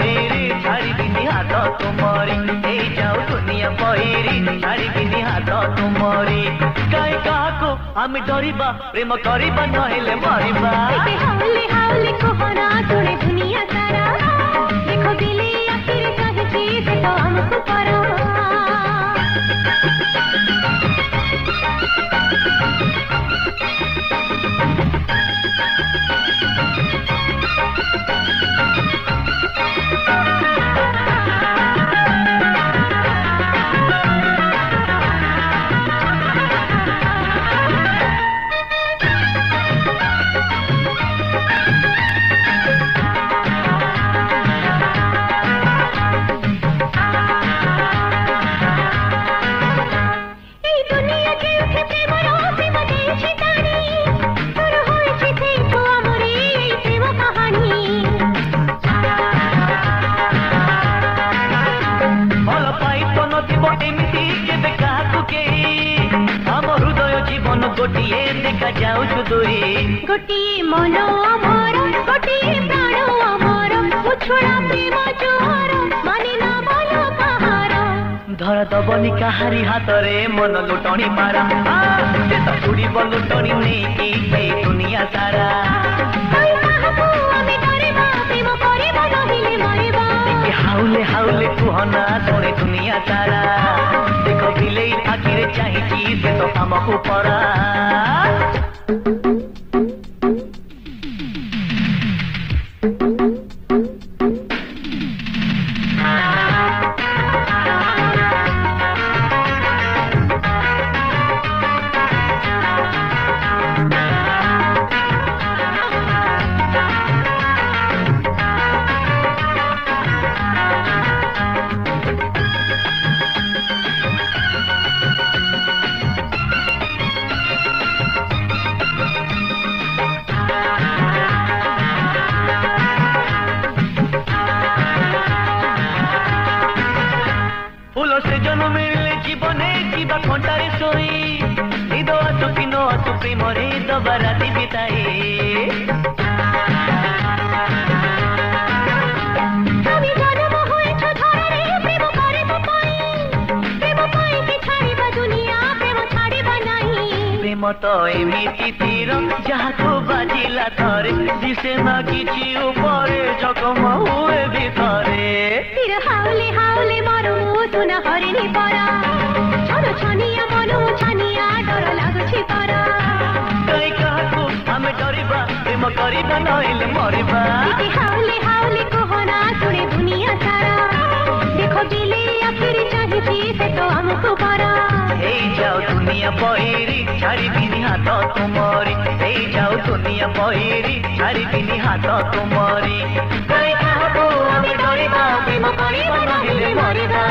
बहिरी छाड़िबिनी हाथ तुमरी ए जाओ दुनिया बहिरी छाड़िबिनी हाथ तुमरी काई काको आमी डरिबा प्रेम करिबा नहेले मरिबा हाउले हाउले कहना सुने दुनिया सारा देखो दिले आखिर चाहती से तो हमको करो गोटिए देखा जाऊ दूरी गोटिए मन अमर गोटिए प्राण अमर मुछड़ा प्रेम जोर माने ना बोलो कहार धर दबनी काहारी हाथ रे मन लुटणी मारा से तो उड़ी लुटणी नहीं की दुनिया सारा हाउले हाउले कुहना सुने दुनिया सारा देखो बिले आखिर चाहिए से तो हमको पड़ा खंडारे सोई निदो आसु कि नो आसु प्रेमरे दबा राति बिताए আমি জন্ম হয়েছ ধরারে প্রেম করে তো পাই প্রেম পাই কি ছাড়িবা দুনিয়া প্রেম ছাড়িবা নাই প্রেম তো এমিতি তীর যাহাকু বাজিলা থরে দিশে না কিছু উপরে জখম হুয়ে ভিতরে তীর হাউলে হাউলে মরু তুনা হরিণী পরা छोरो छनिया मनु छनिया डर लागुछि पर काई काहकु हमें डरिबा प्रेम करिबा नहेले मरिबा हाउले हाउले कहना सुने दुनिया सारा देखो दिले आखिर चाहिए से तो हमको करा हे जाओ दुनिया बहिरी छाड़िबिनी हाथ तुमरी हे जाओ दुनिया बहिरी छाड़िबिनी हाथ तुमरी काई काहकु हमें डरिबा प्रेम करिबा नहेले मरिबा